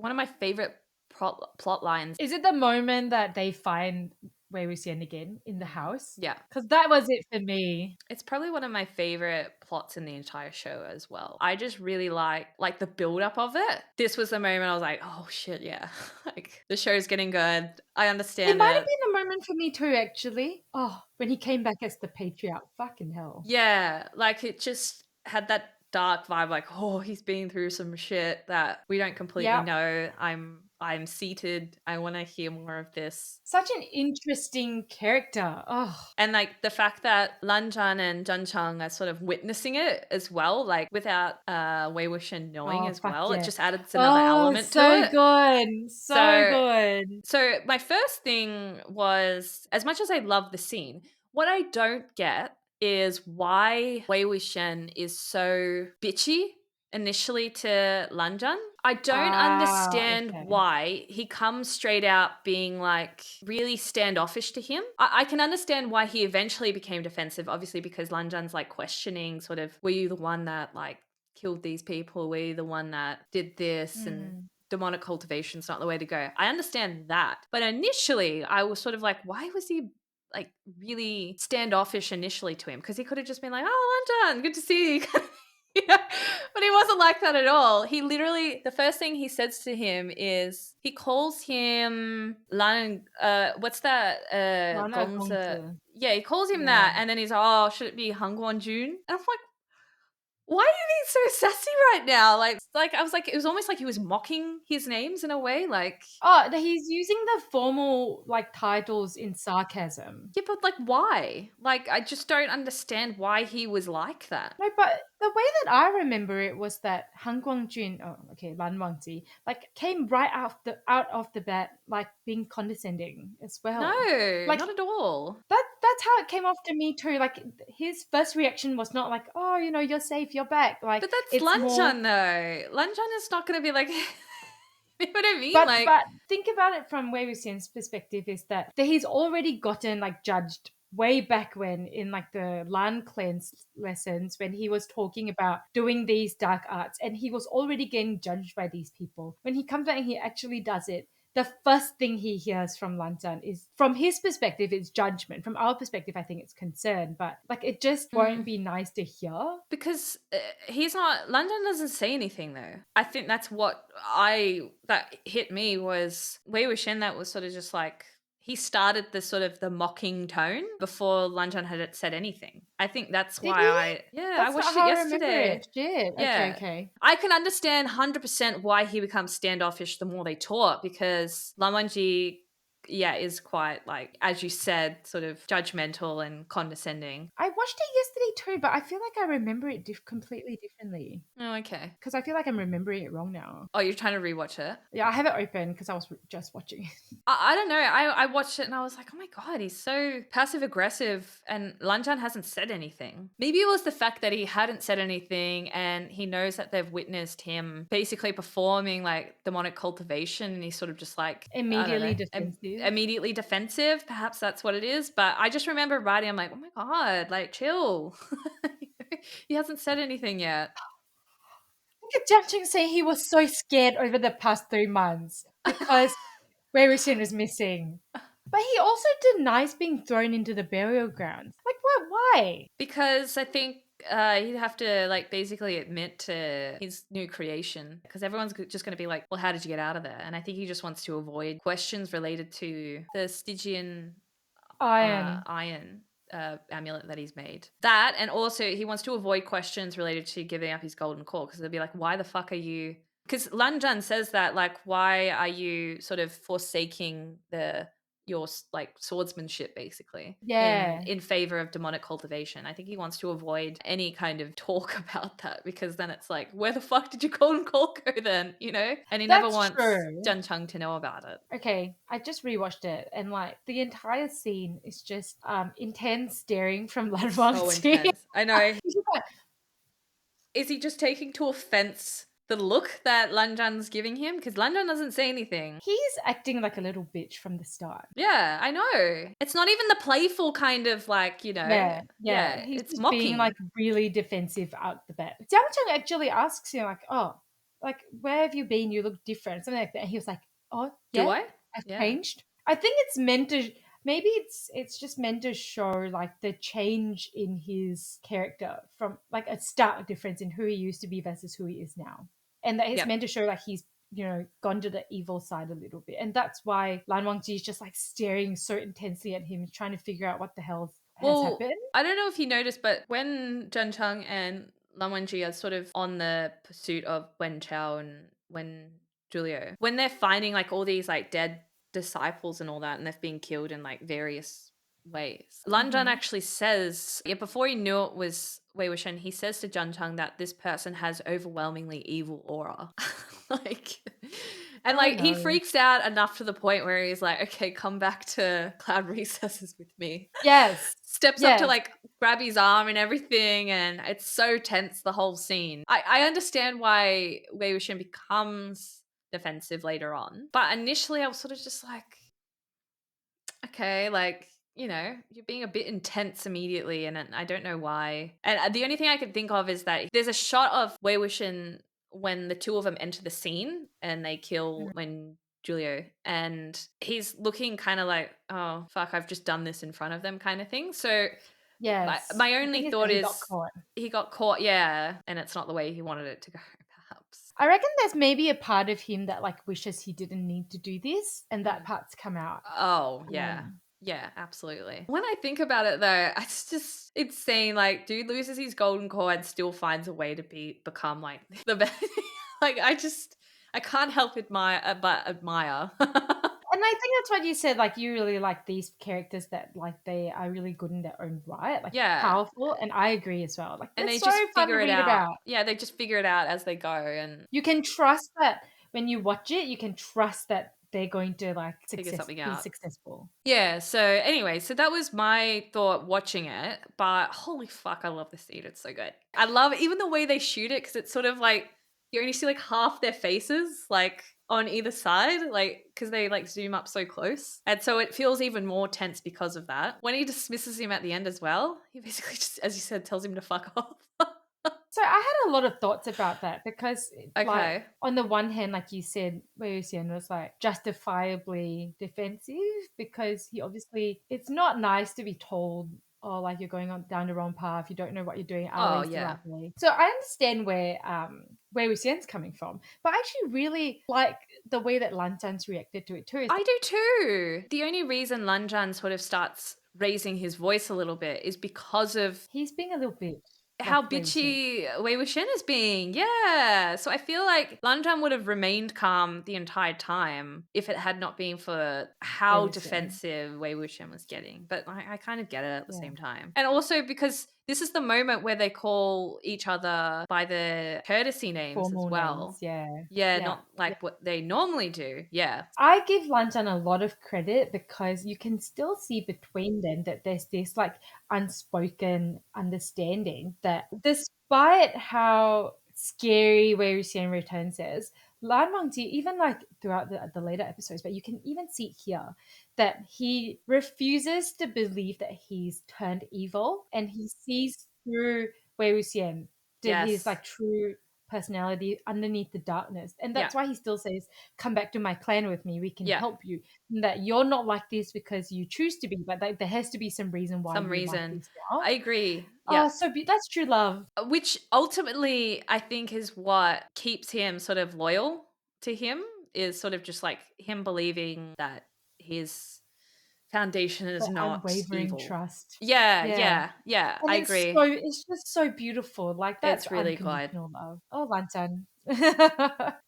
one of my favorite plot lines. Is it the moment that they find Wei Wuxian again in the house? Yeah. Because that was it for me. It's probably one of my favorite plots in the entire show as well. I just really like the build up of it. This was the moment I was like, oh shit, yeah. Like the show's getting good. I It understand might have it. been a moment for me too, actually. Oh, when he came back as the patriarch. Fucking hell. Yeah, like it just had that dark vibe, like, oh, he's been through some shit that we don't completely Yeah. know. I'm seated. I want to hear more of this. Such an interesting character. Oh, And like the fact that Lan Zhan and Zhan Chang are sort of witnessing it as well, like without Wei Wuxian knowing oh, as fuck well, it yeah. just adds another Oh, element to so it. good. So So good. so my first thing was, as much as I love the scene, what I don't get is why Wei Wuxian is so bitchy initially to Lan Zhan. I don't understand Okay. why he comes straight out being like really standoffish to him. I can understand why he eventually became defensive, obviously, because Lan Zhan's like questioning sort of, were you the one that like killed these people? Were you the one that did this? And Mm. demonic cultivation's not the way to go. I understand that. But initially, I was sort of like, why was he like really standoffish initially to him? Because he could have just been like, oh, Lan Zhan, good to see you. Yeah. But he wasn't like that at all. He literally, the first thing he says to him is, he calls him Lan, what's that? Lana Gongzi. Gongzi. Yeah, he calls him Yeah. that. And then he's like, oh, should it be Han Guanjun? And I'm like, why are you being so sassy right now? Like I was like, it was almost like he was mocking his names in a way. Like, Oh, he's using the formal like titles in sarcasm. yeah, but like, why? Like, I just don't understand why he was like that. No, but the way that I remember it was that Han Guangjun, oh, okay, Lan Wangji, like came right out of the bat, like being condescending as well. No, Like not at all. that's how it came off to me too. Like his first reaction was not like, oh, you're safe, you're back. Like But that's it's Lan more. Zhan though. Lan Zhan is not going to be like, you know what I mean? But Like, think about it from Wei Wuxian's perspective is that he's already gotten like judged way back when in like the Lan cleanse lessons when he was talking about doing these dark arts and he was already getting judged by these people. When he comes out and he actually does it, the first thing he hears from Lan Zhan is, from his perspective, it's judgment. From our perspective, I think it's concern. But like, it just won't be nice to hear. because he's not, Lan Zhan doesn't say anything though. I think that's what that hit me was Wei Wuxian, that was sort of just like, he started the sort of the mocking tone before Lan Zhan had said anything. I think that's Did why he? I That's not watched it how I remember yesterday. it. Shit. Okay, Yeah. okay. I can understand 100% why he becomes standoffish the more they talk, because Lan Wangji, yeah, is quite like, as you said, sort of judgmental and condescending. I watched it yesterday too, but I feel like I remember it completely differently. Oh, okay. Because I feel like I'm remembering it wrong now. Oh, you're trying to rewatch it? Yeah, I have it open because I was just watching it. I don't know. I watched it and I was like, oh my God, he's so passive aggressive. And Lan Zhan hasn't said anything. Maybe it was the fact that he hadn't said anything and he knows that they've witnessed him basically performing like demonic cultivation. And he's sort of just like, I don't Immediately know, defensive. immediately defensive. Perhaps that's what it is. But I just remember writing, I'm like, oh my God, like chill. He hasn't said anything yet. Look at Jiang saying he was so scared over the past 3 months because Wei Wuxian was missing. But he also denies being thrown into the burial grounds. Like, what? Why? Because I think he'd have to like basically admit to his new creation, because everyone's just going to be like, well, how did you get out of there? And I think he just wants to avoid questions related to the Stygian Iron. iron amulet that he's made. That, and also he wants to avoid questions related to giving up his golden core, because they'll be like, why the fuck are you? Because Lan Zhan says that, like, why are you sort of forsaking your like swordsmanship basically Yeah. in favor of demonic cultivation? I think he wants to avoid any kind of talk about that, because then it's like, where the fuck did your golden core go then, you know? And he never That's wants true. Zhan Cheng to know about it. Okay, I just rewatched it and like the entire scene is just intense staring from Lan So Wangji. intense. I know. He's just like, Is he just taking to offense the look that Lan Zhan's giving him? Because Lan Zhan doesn't say anything. he's acting like a little bitch from the start. Yeah, I know. It's not even the playful kind of like, Yeah, yeah. He's it's just being mocking. like really defensive out the bat. Jiang Cheng actually asks him like, "Oh, like, where have you been? You look different, something like that. And he was like, oh Do yeah, I? I've Yeah. changed. I think it's meant to, maybe it's just meant to show like the change in his character from like a stark difference in who he used to be versus who he is now, and that it's Yep. meant to show like he's gone to the evil side a little bit, and that's why Lan Wangji is just like staring so intensely at him, trying to figure out what the hell has Well, happened. I don't know if you noticed, but when Zhen Cheng and Lan Wenzhi are sort of on the pursuit of Wen Chao and Wen Julio, when they're finding like all these like dead disciples and all that, and they've been killed in like various ways, Lan Zhan Hmm. actually says, yeah, before he knew it was Wei Wuxian, he says to Zhen Cheng that this person has overwhelmingly evil aura. like, and Oh like he no. freaks out enough to the point where he's like, okay, come back to cloud recesses with me. Yes. Steps up to Yes. like grab his arm and everything, and it's so tense the whole scene. I understand why Wei Wuxian becomes defensive later on, but initially I was sort of just like, okay, like, you're being a bit intense immediately, and I don't know why. And the only thing I can think of is that there's a shot of Wei Wuxian when the two of them enter the scene and they kill Mm. when Julio, and he's looking kind of like, oh fuck, I've just done this in front of them, kind of thing. So my, Yes. my I only think it's that thought he got is caught. he got caught, yeah, and it's not the way he wanted it to go, perhaps. I reckon there's maybe a part of him that like wishes he didn't need to do this, and that Mm. part's come out. Oh, yeah. Um, Yeah, absolutely. When I think about it though, it's just insane. Like, dude loses his golden core and still finds a way to become like the best. like, I can't help but admire. and I think that's what you said. Like, you really like these characters that like they are really good in their own right, like yeah. powerful. And I agree as well. Like, And they're they so just fun to figure it read out. about. Yeah, they just figure it out as they go. And You can trust that when you watch it, you can trust that they're going to like figure something be out. successful. Yeah, so anyway, so that was my thought watching it, but holy fuck, I love the scene. It's so good. I love even the way they shoot it because it's sort of like you only see like half their faces, like on either side, like because they like zoom up so close. And so it feels even more tense because of that. When he dismisses him at the end as well, he basically just, as you said, tells him to fuck off. So I had a lot of thoughts about that because, like, okay. on the one hand, like you said, Wei Wuxian was like justifiably defensive because he obviously it's not nice to be told, oh, like you're going on down the wrong path, you don't know what you're doing, are Oh, these the yeah. right way? So I understand where Wuxian's coming from, but I actually really like the way that Lan Zhan's reacted to it too. Is I do too. The only reason Lan Zhan sort of starts raising his voice a little bit is because of he's being a little bitch, how like Wei Wuxian. bitchy Wei Wuxian is being. Yeah. So I feel like Lan Zhan would have remained calm the entire time if it had not been for Wei how Wuxian, defensive Wei Wuxian was getting. But I kind of get it at the yeah, same time. And also because this is the moment where they call each other by their courtesy names as formal names, well. yeah, Yeah, yeah. not like what they normally do. Yeah. I give Lan Zhan a lot of credit because you can still see between them that there's this like unspoken understanding that despite how scary Wei Wuxian returns is, Lan Wangji, even like throughout the later episodes, but you can even see it here that he refuses to believe that he's turned evil and he sees through Wei Wuxian to his Yes. like true personality underneath the darkness. And Yeah. that's why he still says, come back to my clan with me, we can Yeah. help you. And that you're not like this because you choose to be, but like, there has to be some reason why Some you're like reason. this now. I agree. Yeah. Oh, so that's true love. Which ultimately I think is what keeps him sort of loyal to him, is sort of just like him believing that his foundation is The not unwavering evil. trust. Yeah, Yeah. yeah, yeah. And I agree. it's just so beautiful. Like that's It's really good. unconditional love. Oh, Lantan.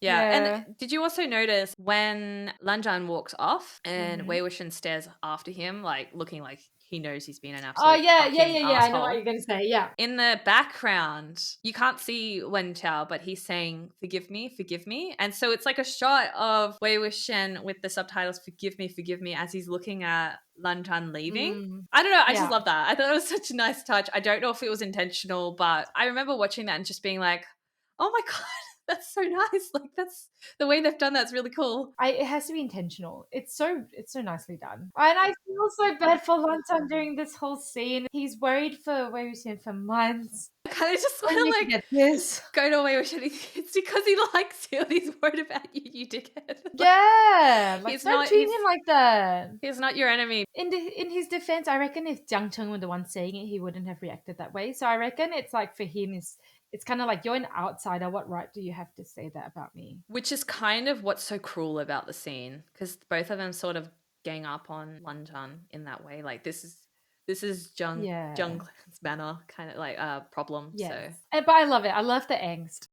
Yeah, and Yeah. did you also notice when Lan Zhan walks off and Hmm. Wei Wuxian stares after him, like looking like he knows he's been an Oh absolute yeah, yeah, fucking yeah, yeah. I know what asshole? you're gonna say. Yeah. In the background, you can't see Wen Chao, but he's saying, forgive me, forgive me. And so it's like a shot of Wei Wuxian with the subtitles, forgive me, as he's looking at Lan Zhan leaving. Mm, I don't know. I just yeah. love that. I thought it was such a nice touch. I don't know if it was intentional, but I remember watching that and just being like, oh my God, that's so nice. Like, that's the way they've done that's really cool. It has to be intentional. It's so nicely done. And I feel so bad for Lantan during this whole scene. He's worried for Wei Wuxian for months. kind of just "Oh, want to you like forget this." go to Wei Wuxian. It's because he likes you and he's worried about you, you dickhead. Like, Yeah, like, he's don't not treat he's him like that. he's not your enemy. In his defense, I reckon if Jiang Cheng were the one saying it, he wouldn't have reacted that way. So I reckon it's like for him is it's kind of like you're an outsider. What right do you have to say that about me? Which is kind of what's so cruel about the scene, because both of them sort of gang up on Lan Zhan in that way. Like this is Jung Yeah. Jung's manner kind of like problem. Yes. So But I love it. I love the angst.